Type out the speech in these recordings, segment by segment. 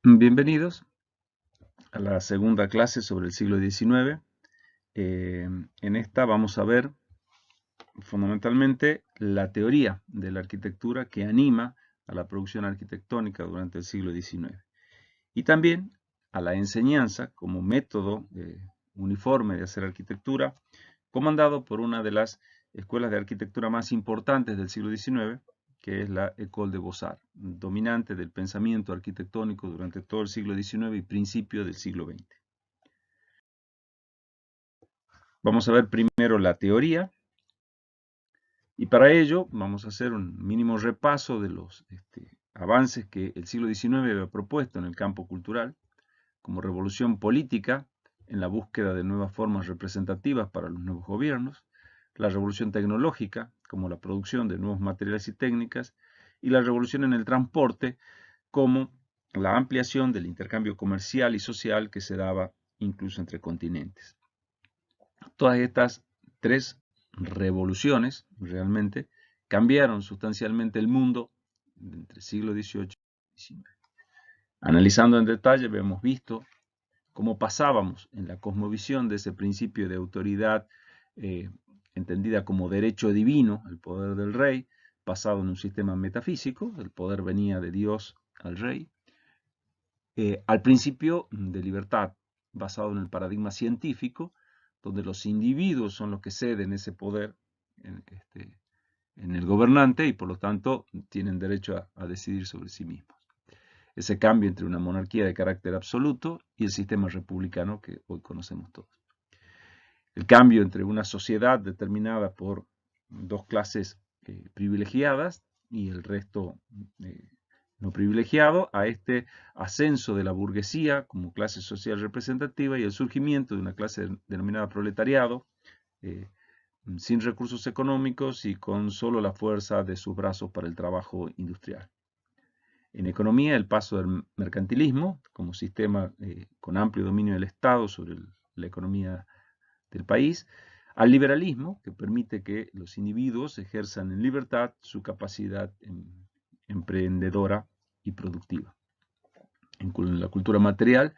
Bienvenidos a la segunda clase sobre el siglo XIX. En esta vamos a ver fundamentalmente la teoría de la arquitectura que anima a la producción arquitectónica durante el siglo XIX y también a la enseñanza como método uniforme de hacer arquitectura, comandado por una de las escuelas de arquitectura más importantes del siglo XIX, que es la École de Beaux-Arts, dominante del pensamiento arquitectónico durante todo el siglo XIX y principio del siglo XX. Vamos a ver primero la teoría, y para ello vamos a hacer un mínimo repaso de los avances que el siglo XIX había propuesto en el campo cultural, como revolución política en la búsqueda de nuevas formas representativas para los nuevos gobiernos, la revolución tecnológica, como la producción de nuevos materiales y técnicas, y la revolución en el transporte, como la ampliación del intercambio comercial y social que se daba incluso entre continentes. Todas estas tres revoluciones realmente cambiaron sustancialmente el mundo entre el siglo XVIII y XIX. Analizando en detalle, hemos visto cómo pasábamos en la cosmovisión de ese principio de autoridad entendida como derecho divino, el poder del rey, basado en un sistema metafísico, el poder venía de Dios al rey, al principio de libertad, basado en el paradigma científico, donde los individuos son los que ceden ese poder en el gobernante y por lo tanto tienen derecho a decidir sobre sí mismos. Ese cambio entre una monarquía de carácter absoluto y el sistema republicano que hoy conocemos todos. El cambio entre una sociedad determinada por dos clases privilegiadas y el resto no privilegiado, a este ascenso de la burguesía como clase social representativa y el surgimiento de una clase denominada proletariado, sin recursos económicos y con solo la fuerza de sus brazos para el trabajo industrial. En economía, el paso del mercantilismo como sistema con amplio dominio del Estado sobre la economía del país, al liberalismo, que permite que los individuos ejerzan en libertad su capacidad emprendedora y productiva. En la cultura material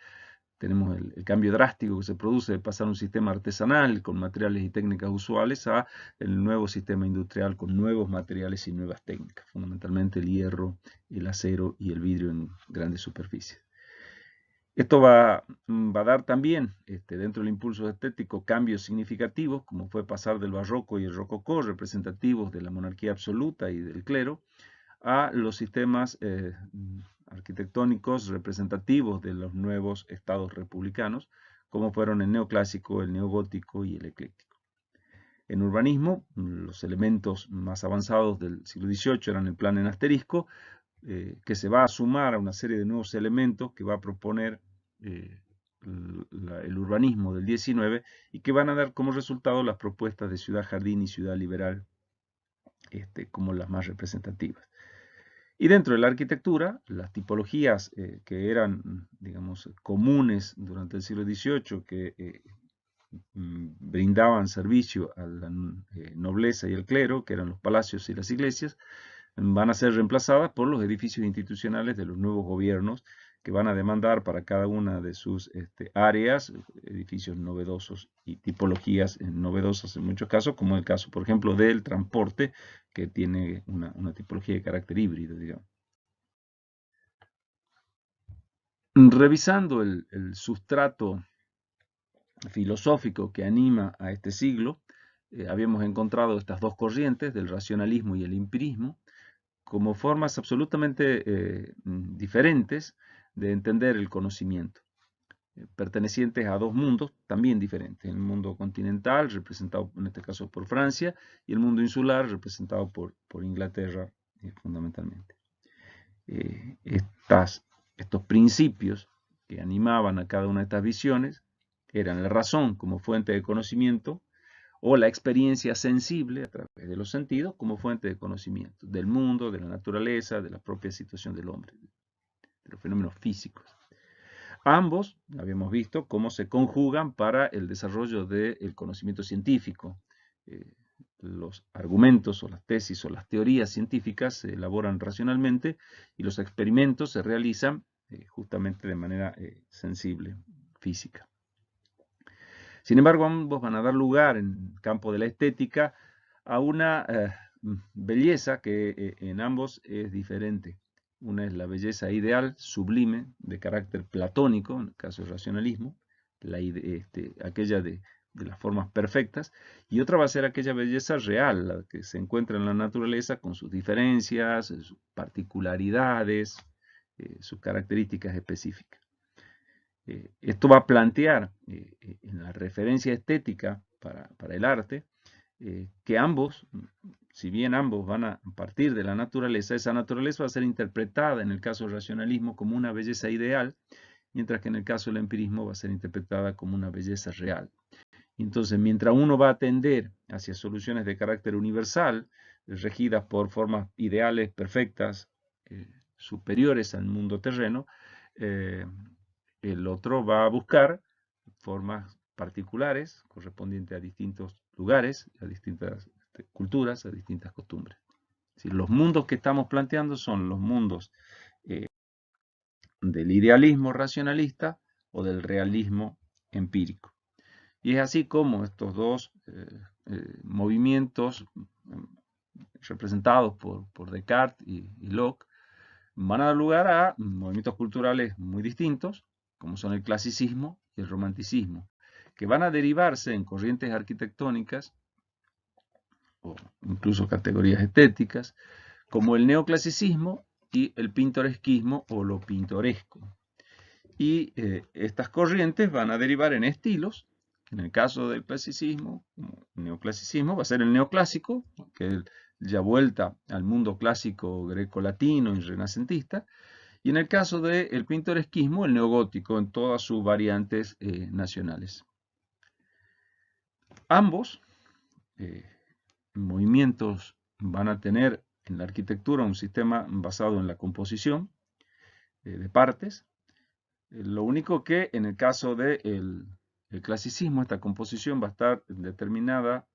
tenemos el cambio drástico que se produce de pasar a un sistema artesanal con materiales y técnicas usuales a el nuevo sistema industrial con nuevos materiales y nuevas técnicas, fundamentalmente el hierro, el acero y el vidrio en grandes superficies. Esto va a dar también, dentro del impulso estético, cambios significativos, como fue pasar del barroco y el rococó, representativos de la monarquía absoluta y del clero, a los sistemas arquitectónicos representativos de los nuevos estados republicanos, como fueron el neoclásico, el neogótico y el ecléctico. En urbanismo, los elementos más avanzados del siglo XVIII eran el plan en asterisco, que se va a sumar a una serie de nuevos elementos que va a proponer el urbanismo del XIX y que van a dar como resultado las propuestas de Ciudad Jardín y Ciudad Liberal como las más representativas. Y dentro de la arquitectura, las tipologías que eran, digamos, comunes durante el siglo XVIII, que brindaban servicio a la nobleza y el clero, que eran los palacios y las iglesias, van a ser reemplazadas por los edificios institucionales de los nuevos gobiernos que van a demandar para cada una de sus áreas edificios novedosos y tipologías novedosas en muchos casos, como el caso, por ejemplo, del transporte, que tiene una tipología de carácter híbrido, digamos. Revisando el sustrato filosófico que anima a este siglo, habíamos encontrado estas dos corrientes, del racionalismo y el empirismo, como formas absolutamente diferentes de entender el conocimiento, pertenecientes a dos mundos también diferentes, el mundo continental, representado en este caso por Francia, y el mundo insular, representado por Inglaterra fundamentalmente. Estos principios que animaban a cada una de estas visiones eran la razón como fuente de conocimiento, o la experiencia sensible a través de los sentidos como fuente de conocimiento del mundo, de la naturaleza, de la propia situación del hombre, de los fenómenos físicos. Ambos habíamos visto cómo se conjugan para el desarrollo del conocimiento científico. Los argumentos o las tesis o las teorías científicas se elaboran racionalmente y los experimentos se realizan justamente de manera sensible, física. Sin embargo, ambos van a dar lugar en el campo de la estética a una belleza que en ambos es diferente. Una es la belleza ideal, sublime, de carácter platónico, en el caso del racionalismo, aquella de las formas perfectas, y otra va a ser aquella belleza real, la que se encuentra en la naturaleza con sus diferencias, sus particularidades, sus características específicas. Esto va a plantear en la referencia estética para el arte que ambos, si bien ambos van a partir de la naturaleza, esa naturaleza va a ser interpretada en el caso del racionalismo como una belleza ideal, mientras que en el caso del empirismo va a ser interpretada como una belleza real. Entonces, mientras uno va a tender hacia soluciones de carácter universal, regidas por formas ideales, perfectas, superiores al mundo terreno, el otro va a buscar formas particulares correspondientes a distintos lugares, a distintas culturas, a distintas costumbres. Es decir, los mundos que estamos planteando son los mundos del idealismo racionalista o del realismo empírico. Y es así como estos dos movimientos representados por Descartes y Locke van a dar lugar a movimientos culturales muy distintos, como son el clasicismo y el romanticismo, que van a derivarse en corrientes arquitectónicas o incluso categorías estéticas, como el neoclasicismo y el pintoresquismo o lo pintoresco. Y estas corrientes van a derivar en estilos. En el caso del clasicismo, neoclasicismo, va a ser el neoclásico, que es ya vuelta al mundo clásico greco-latino y renacentista, y en el caso del pintoresquismo, el neogótico en todas sus variantes nacionales. Ambos movimientos van a tener en la arquitectura un sistema basado en la composición de partes. Lo único que en el caso del clasicismo, esta composición va a estar determinada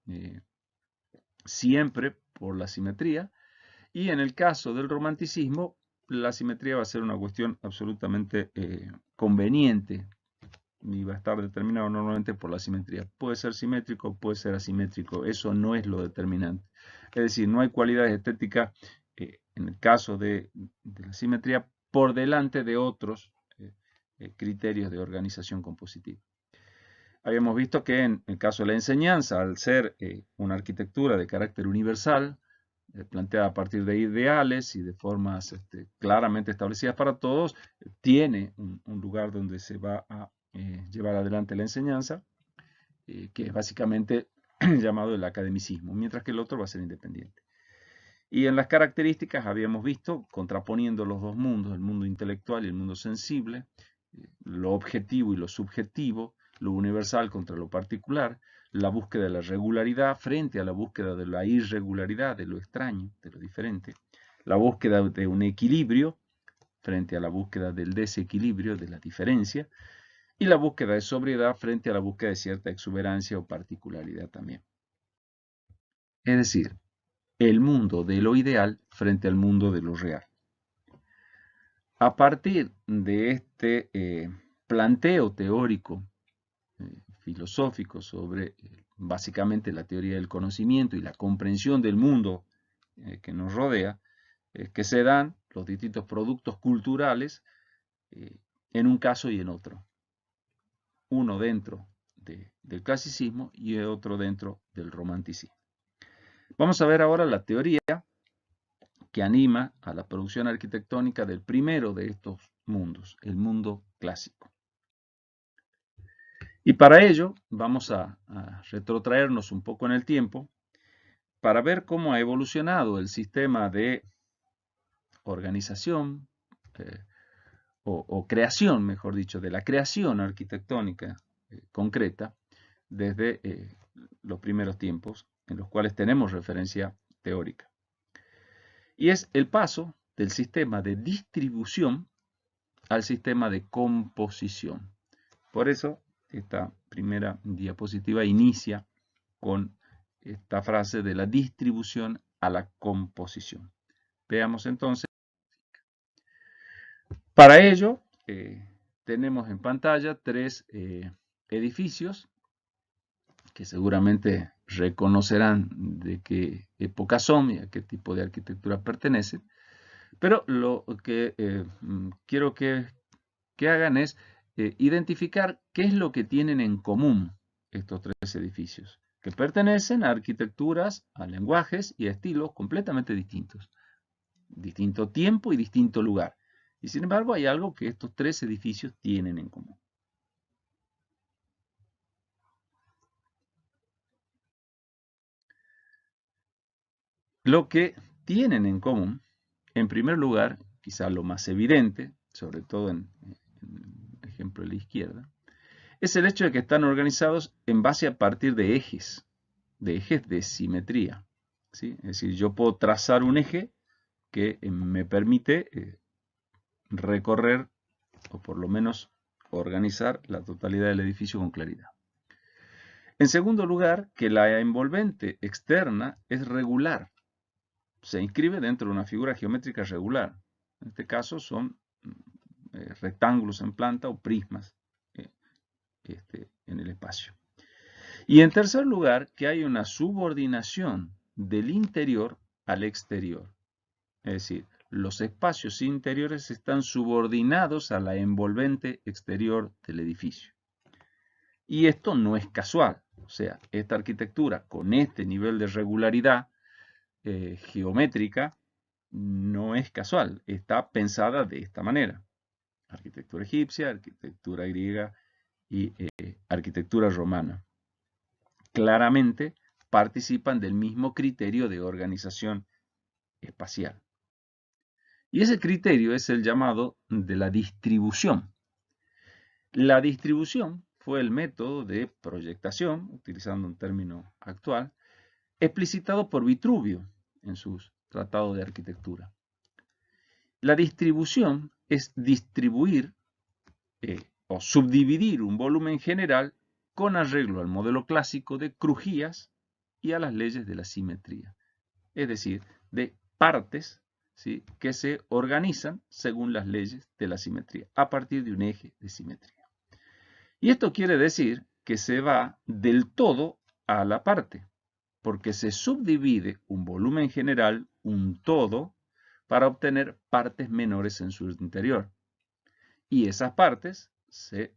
siempre por la simetría, y en el caso del romanticismo, la simetría va a ser una cuestión absolutamente conveniente y va a estar determinado normalmente por la simetría. Puede ser simétrico, puede ser asimétrico, eso no es lo determinante. Es decir, no hay cualidades estéticas en el caso de la simetría por delante de otros criterios de organización compositiva. Habíamos visto que en el caso de la enseñanza, al ser una arquitectura de carácter universal, planteada a partir de ideales y de formas claramente establecidas para todos, tiene un lugar donde se va a llevar adelante la enseñanza, que es básicamente llamado el academicismo, mientras que el otro va a ser independiente. Y en las características habíamos visto, contraponiendo los dos mundos, el mundo intelectual y el mundo sensible, lo objetivo y lo subjetivo, lo universal contra lo particular, la búsqueda de la regularidad frente a la búsqueda de la irregularidad, de lo extraño, de lo diferente, la búsqueda de un equilibrio frente a la búsqueda del desequilibrio, de la diferencia, y la búsqueda de sobriedad frente a la búsqueda de cierta exuberancia o particularidad también. Es decir, el mundo de lo ideal frente al mundo de lo real. A partir de este planteo teórico, filosófico sobre básicamente la teoría del conocimiento y la comprensión del mundo que nos rodea, que se dan los distintos productos culturales en un caso y en otro. Uno dentro del clasicismo y otro dentro del romanticismo. Vamos a ver ahora la teoría que anima a la producción arquitectónica del primero de estos mundos, el mundo clásico. Y para ello vamos a retrotraernos un poco en el tiempo para ver cómo ha evolucionado el sistema de organización o creación, mejor dicho, de la creación arquitectónica concreta desde los primeros tiempos en los cuales tenemos referencia teórica. Y es el paso del sistema de distribución al sistema de composición. Por eso, esta primera diapositiva inicia con esta frase de la distribución a la composición. Veamos entonces. Para ello, tenemos en pantalla tres edificios que seguramente reconocerán de qué época son y a qué tipo de arquitectura pertenecen. Pero lo que quiero que hagan es identificar qué es lo que tienen en común estos tres edificios, que pertenecen a arquitecturas, a lenguajes y a estilos completamente distintos. Distinto tiempo y distinto lugar. Y sin embargo hay algo que estos tres edificios tienen en común. Lo que tienen en común, en primer lugar, quizá lo más evidente, sobre todo en el ejemplo de la izquierda, es el hecho de que están organizados en base a partir de ejes de simetría. ¿Sí? Es decir, yo puedo trazar un eje que me permite recorrer, o por lo menos organizar, la totalidad del edificio con claridad. En segundo lugar, que la envolvente externa es regular. Se inscribe dentro de una figura geométrica regular. En este caso son rectángulos en planta o prismas en el espacio. Y en tercer lugar, que hay una subordinación del interior al exterior. Es decir, los espacios interiores están subordinados a la envolvente exterior del edificio. Y esto no es casual. O sea, esta arquitectura con este nivel de regularidad geométrica no es casual. Está pensada de esta manera. Arquitectura egipcia, arquitectura griega y arquitectura romana. Claramente participan del mismo criterio de organización espacial. Y ese criterio es el llamado de la distribución. La distribución fue el método de proyectación, utilizando un término actual, explicitado por Vitruvio en sus tratados de arquitectura. La distribución es distribuir o subdividir un volumen general con arreglo al modelo clásico de crujías y a las leyes de la simetría. Es decir, de partes, ¿sí?, que se organizan según las leyes de la simetría, a partir de un eje de simetría. Y esto quiere decir que se va del todo a la parte, porque se subdivide un volumen general, un todo, para obtener partes menores en su interior. Y esas partes se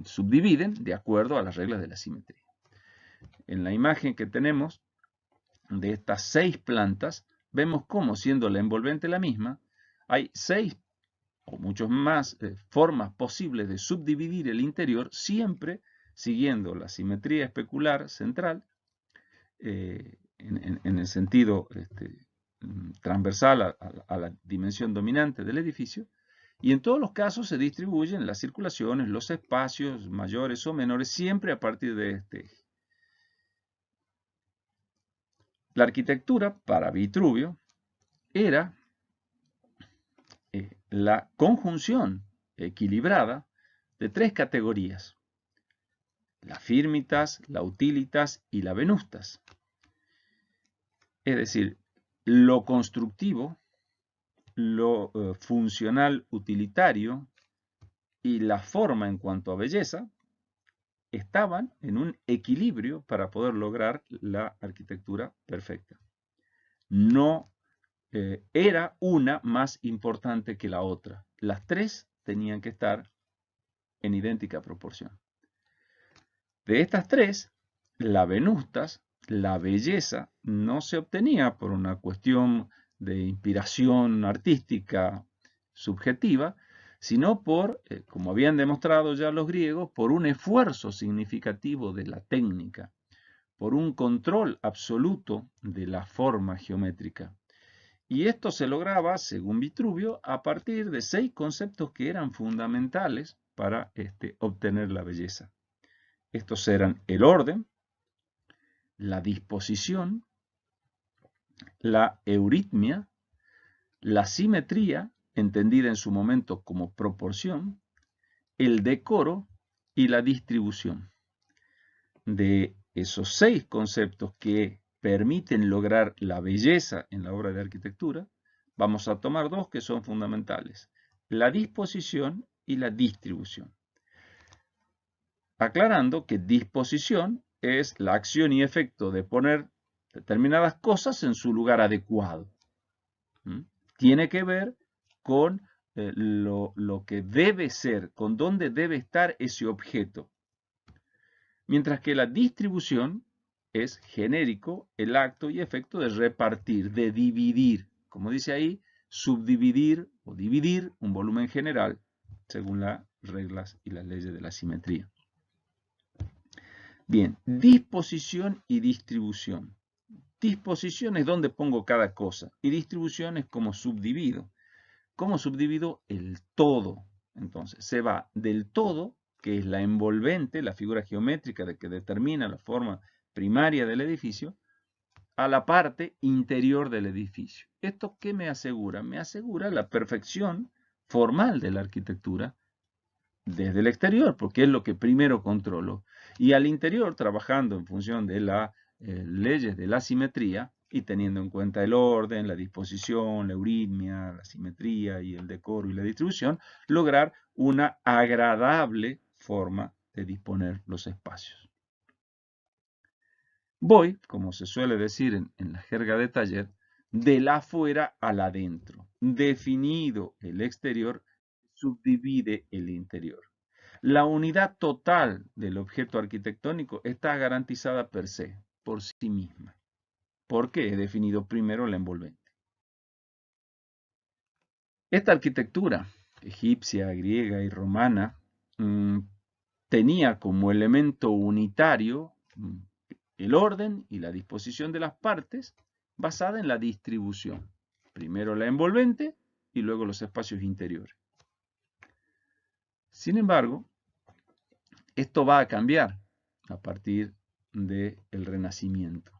subdividen de acuerdo a las reglas de la simetría. En la imagen que tenemos de estas 6 plantas, vemos cómo, siendo la envolvente la misma, hay 6 o muchos más formas posibles de subdividir el interior, siempre siguiendo la simetría especular central, en el sentido transversal a la dimensión dominante del edificio, y en todos los casos se distribuyen las circulaciones, los espacios mayores o menores, siempre a partir de este eje. La arquitectura para Vitruvio era la conjunción equilibrada de 3 categorías: la firmitas, la utilitas y la venustas. Es decir, lo constructivo, lo funcional utilitario y la forma en cuanto a belleza estaban en un equilibrio para poder lograr la arquitectura perfecta. No era una más importante que la otra. Las 3 tenían que estar en idéntica proporción. De estas 3, la venustas, la belleza, no se obtenía por una cuestión de inspiración artística subjetiva, sino por, como habían demostrado ya los griegos, por un esfuerzo significativo de la técnica, por un control absoluto de la forma geométrica. Y esto se lograba, según Vitruvio, a partir de 6 conceptos que eran fundamentales para obtener la belleza. Estos eran el orden, la disposición, la euritmia, la simetría, entendida en su momento como proporción, el decoro y la distribución. De esos 6 conceptos que permiten lograr la belleza en la obra de arquitectura, vamos a tomar dos que son fundamentales: la disposición y la distribución. Aclarando que disposición es la acción y efecto de poner determinadas cosas en su lugar adecuado. Tiene que ver con lo que debe ser, con dónde debe estar ese objeto. Mientras que la distribución es genérico, el acto y efecto de repartir, de dividir. Como dice ahí, subdividir o dividir un volumen general según las reglas y las leyes de la simetría. Bien, disposición y distribución. Disposición es donde pongo cada cosa y distribución es como subdivido. ¿Cómo subdivido? El todo. Entonces, se va del todo, que es la envolvente, la figura geométrica de que determina la forma primaria del edificio, a la parte interior del edificio. ¿Esto qué me asegura? Me asegura la perfección formal de la arquitectura desde el exterior, porque es lo que primero controlo. Y al interior, trabajando en función de las leyes de la simetría y teniendo en cuenta el orden, la disposición, la euritmia, la simetría y el decoro y la distribución, lograr una agradable forma de disponer los espacios. Voy, como se suele decir en la jerga de taller, del afuera al adentro. Definido el exterior, subdivide el interior. La unidad total del objeto arquitectónico está garantizada per se, por sí misma, porque he definido primero la envolvente. Esta arquitectura, egipcia, griega y romana, tenía como elemento unitario el orden y la disposición de las partes basada en la distribución. Primero la envolvente y luego los espacios interiores. Sin embargo, esto va a cambiar a partir del Renacimiento.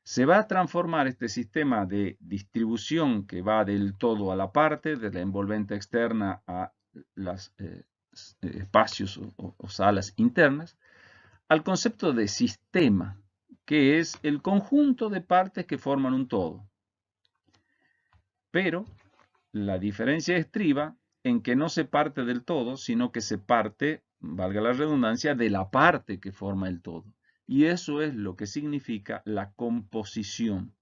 Se va a transformar este sistema de distribución que va del todo a la parte, de la envolvente externa a los espacios o salas internas, al concepto de sistema, que es el conjunto de partes que forman un todo. Pero la diferencia estriba en que no se parte del todo, sino que se parte, valga la redundancia, de la parte que forma el todo. Y eso es lo que significa la composición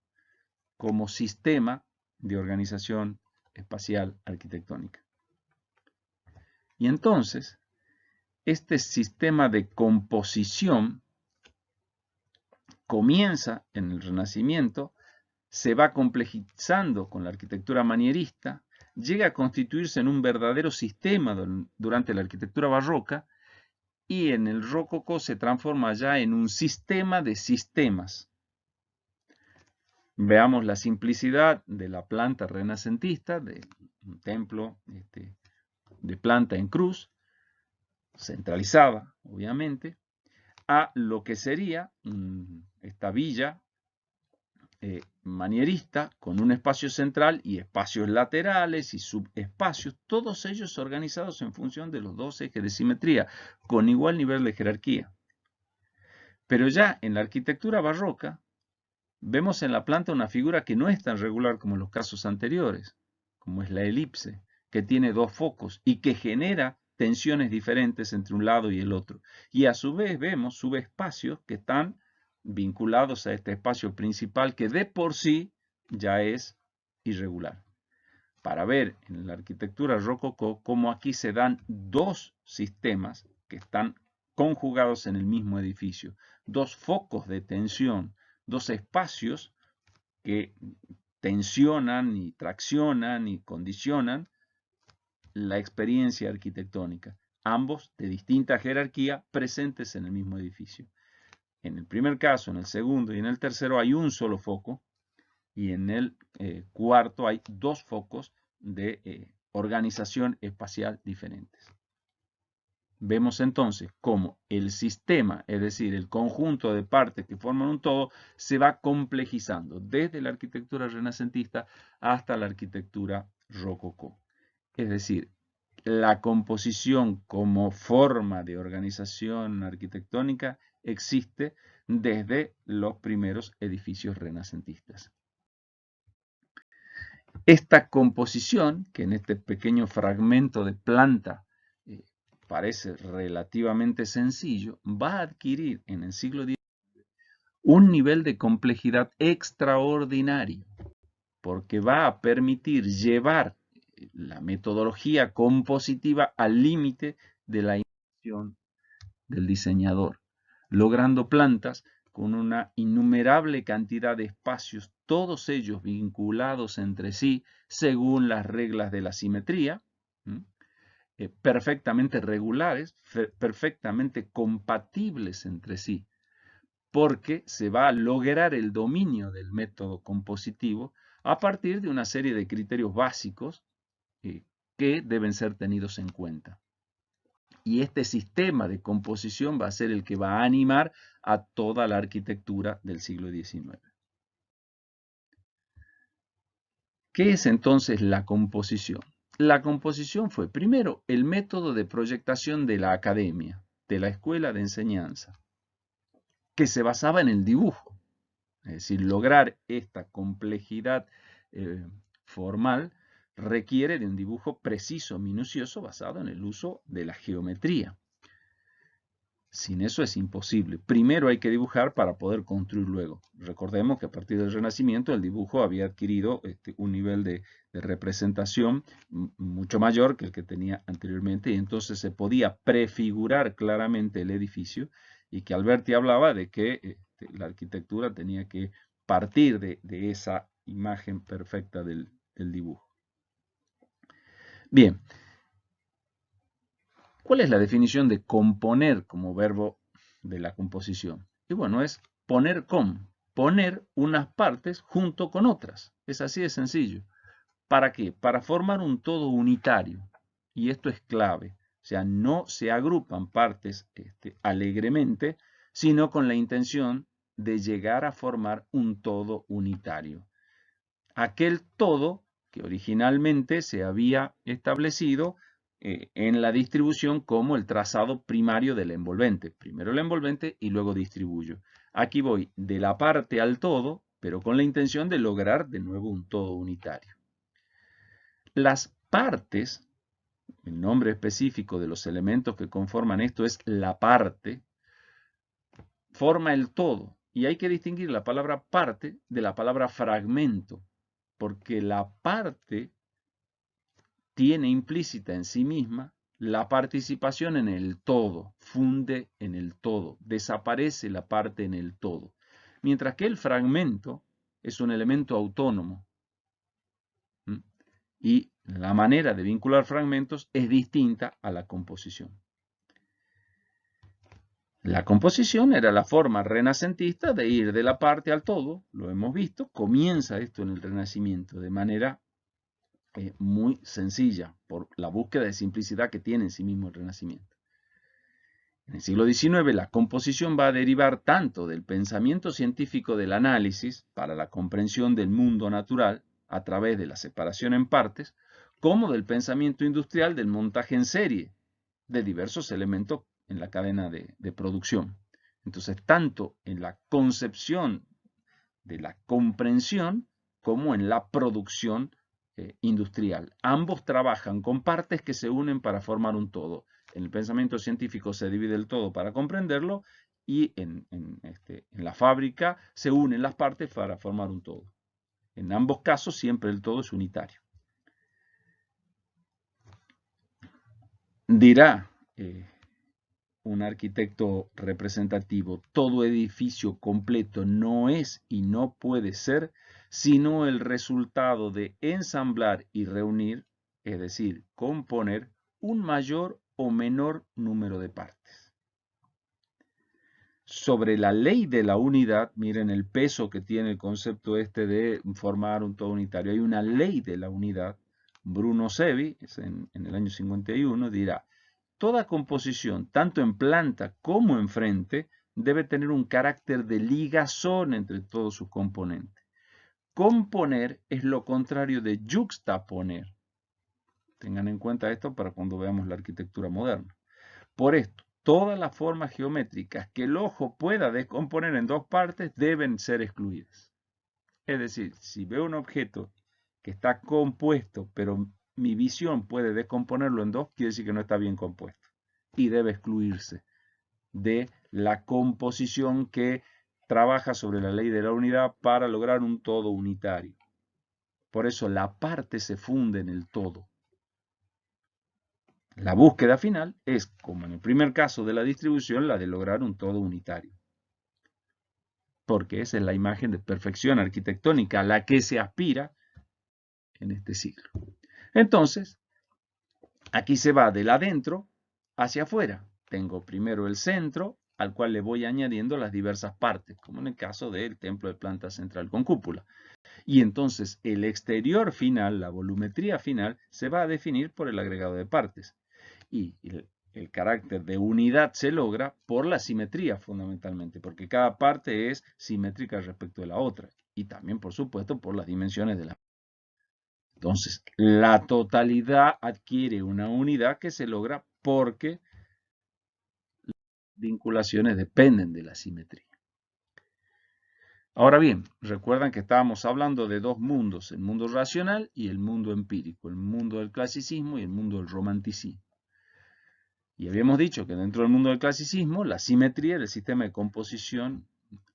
como sistema de organización espacial arquitectónica. Y entonces, este sistema de composición comienza en el Renacimiento, se va complejizando con la arquitectura manierista, llega a constituirse en un verdadero sistema durante la arquitectura barroca y en el rococó se transforma ya en un sistema de sistemas. Veamos la simplicidad de la planta renacentista, de un templo de planta en cruz, centralizada, obviamente, a lo que sería esta villa manierista con un espacio central y espacios laterales y subespacios, todos ellos organizados en función de los dos ejes de simetría, con igual nivel de jerarquía. Pero ya en la arquitectura barroca, vemos en la planta una figura que no es tan regular como en los casos anteriores, como es la elipse, que tiene dos focos y que genera tensiones diferentes entre un lado y el otro. Y a su vez vemos subespacios que están vinculados a este espacio principal que de por sí ya es irregular. Para ver en la arquitectura rococó cómo aquí se dan dos sistemas que están conjugados en el mismo edificio, dos focos de tensión, dos espacios que tensionan y traccionan y condicionan la experiencia arquitectónica, ambos de distinta jerarquía presentes en el mismo edificio. En el primer caso, en el segundo y en el tercero hay un solo foco y en el cuarto hay dos focos de organización espacial diferentes. Vemos entonces cómo el sistema, es decir, el conjunto de partes que forman un todo, se va complejizando desde la arquitectura renacentista hasta la arquitectura rococó. Es decir, la composición como forma de organización arquitectónica existe desde los primeros edificios renacentistas. Esta composición, que en este pequeño fragmento de planta parece relativamente sencillo, va a adquirir en el siglo XIX un nivel de complejidad extraordinario, porque va a permitir llevar la metodología compositiva al límite de la imaginación del diseñador, logrando plantas con una innumerable cantidad de espacios, todos ellos vinculados entre sí según las reglas de la simetría, perfectamente regulares, perfectamente compatibles entre sí, porque se va a lograr el dominio del método compositivo a partir de una serie de criterios básicos que deben ser tenidos en cuenta. Y este sistema de composición va a ser el que va a animar a toda la arquitectura del siglo XIX. ¿Qué es entonces la composición? La composición fue primero el método de proyectación de la academia, de la escuela de enseñanza, que se basaba en el dibujo. Es decir, lograr esta complejidad formal requiere de un dibujo preciso, minucioso, basado en el uso de la geometría. Sin eso es imposible. Primero hay que dibujar para poder construir luego. Recordemos que a partir del Renacimiento el dibujo había adquirido un nivel de representación mucho mayor que el que tenía anteriormente y entonces se podía prefigurar claramente el edificio y que Alberti hablaba de que la arquitectura tenía que partir de esa imagen perfecta del dibujo. Bien, ¿cuál es la definición de componer como verbo de la composición? Y bueno, es poner poner unas partes junto con otras. Es así de sencillo. ¿Para qué? Para formar un todo unitario. Y esto es clave. O sea, no se agrupan partes alegremente, sino con la intención de llegar a formar un todo unitario. Aquel todo que originalmente se había establecido en la distribución como el trazado primario del envolvente. Primero el envolvente y luego distribuyo. Aquí voy de la parte al todo, pero con la intención de lograr de nuevo un todo unitario. Las partes, el nombre específico de los elementos que conforman esto es la parte, forma el todo. Y hay que distinguir la palabra parte de la palabra fragmento, porque la parte tiene implícita en sí misma la participación en el todo, funde en el todo, desaparece la parte en el todo, mientras que el fragmento es un elemento autónomo. Y la manera de vincular fragmentos es distinta a la composición. La composición era la forma renacentista de ir de la parte al todo, lo hemos visto, comienza esto en el Renacimiento de manera muy sencilla, por la búsqueda de simplicidad que tiene en sí mismo el Renacimiento. En el siglo XIX la composición va a derivar tanto del pensamiento científico del análisis para la comprensión del mundo natural a través de la separación en partes, como del pensamiento industrial del montaje en serie de diversos elementos en la cadena de producción. Entonces, tanto en la concepción de la comprensión como en la producción industrial. Ambos trabajan con partes que se unen para formar un todo. En el pensamiento científico se divide el todo para comprenderlo y en la fábrica se unen las partes para formar un todo. En ambos casos siempre el todo es unitario. Dirá un arquitecto representativo, todo edificio completo no es y no puede ser sino el resultado de ensamblar y reunir, es decir, componer un mayor o menor número de partes. Sobre la ley de la unidad, miren el peso que tiene el concepto de formar un todo unitario. Hay una ley de la unidad. Bruno Sevi, en el año 51, dirá, toda composición, tanto en planta como en frente, debe tener un carácter de ligazón entre todos sus componentes. Componer es lo contrario de yuxtaponer. Tengan en cuenta esto para cuando veamos la arquitectura moderna. Por esto, todas las formas geométricas que el ojo pueda descomponer en dos partes deben ser excluidas. Es decir, si veo un objeto que está compuesto, pero mi visión puede descomponerlo en dos, quiere decir que no está bien compuesto y debe excluirse de la composición que trabaja sobre la ley de la unidad para lograr un todo unitario. Por eso la parte se funde en el todo. La búsqueda final es, como en el primer caso de la distribución, la de lograr un todo unitario. Porque esa es la imagen de perfección arquitectónica a la que se aspira en este siglo. Entonces, aquí se va del adentro hacia afuera. Tengo primero el centro, al cual le voy añadiendo las diversas partes, como en el caso del templo de planta central con cúpula. Y entonces el exterior final, la volumetría final, se va a definir por el agregado de partes. Y el carácter de unidad se logra por la simetría fundamentalmente, porque cada parte es simétrica respecto de la otra. Y también, por supuesto, por las dimensiones de la. Entonces, la totalidad adquiere una unidad que se logra porque las vinculaciones dependen de la simetría. Ahora bien, recuerdan que estábamos hablando de dos mundos, el mundo racional y el mundo empírico, el mundo del clasicismo y el mundo del romanticismo. Y habíamos dicho que dentro del mundo del clasicismo la simetría era el sistema de composición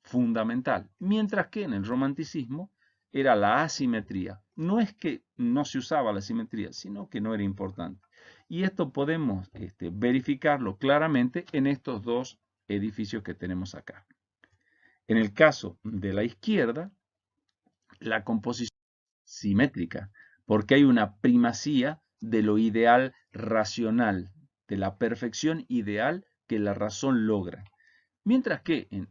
fundamental, mientras que en el romanticismo era la asimetría. No es que no se usaba la simetría, sino que no era importante. Y esto podemos verificarlo claramente en estos dos edificios que tenemos acá. En el caso de la izquierda, la composición es simétrica, porque hay una primacía de lo ideal racional, de la perfección ideal que la razón logra. Mientras que en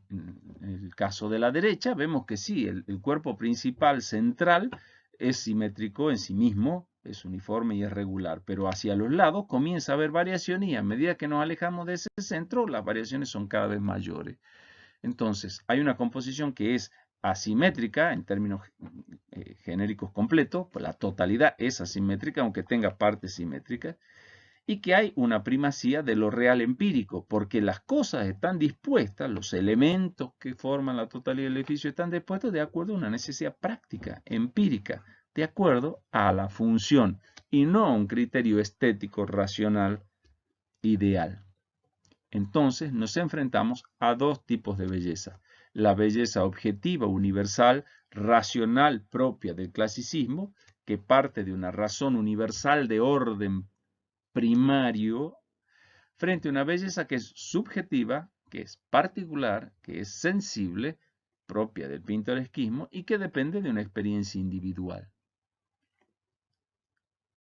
el caso de la derecha vemos que sí, el cuerpo principal central es simétrico en sí mismo, es uniforme y es regular, pero hacia los lados comienza a haber variaciones y a medida que nos alejamos de ese centro, las variaciones son cada vez mayores. Entonces, hay una composición que es asimétrica en términos genéricos completos, pues la totalidad es asimétrica aunque tenga partes simétricas, y que hay una primacía de lo real empírico, porque las cosas están dispuestas, los elementos que forman la totalidad del edificio están dispuestos de acuerdo a una necesidad práctica, empírica, de acuerdo a la función, y no a un criterio estético, racional, ideal. Entonces nos enfrentamos a dos tipos de belleza. La belleza objetiva, universal, racional propia del clasicismo, que parte de una razón universal de orden primario, frente a una belleza que es subjetiva, que es particular, que es sensible, propia del pintoresquismo y que depende de una experiencia individual.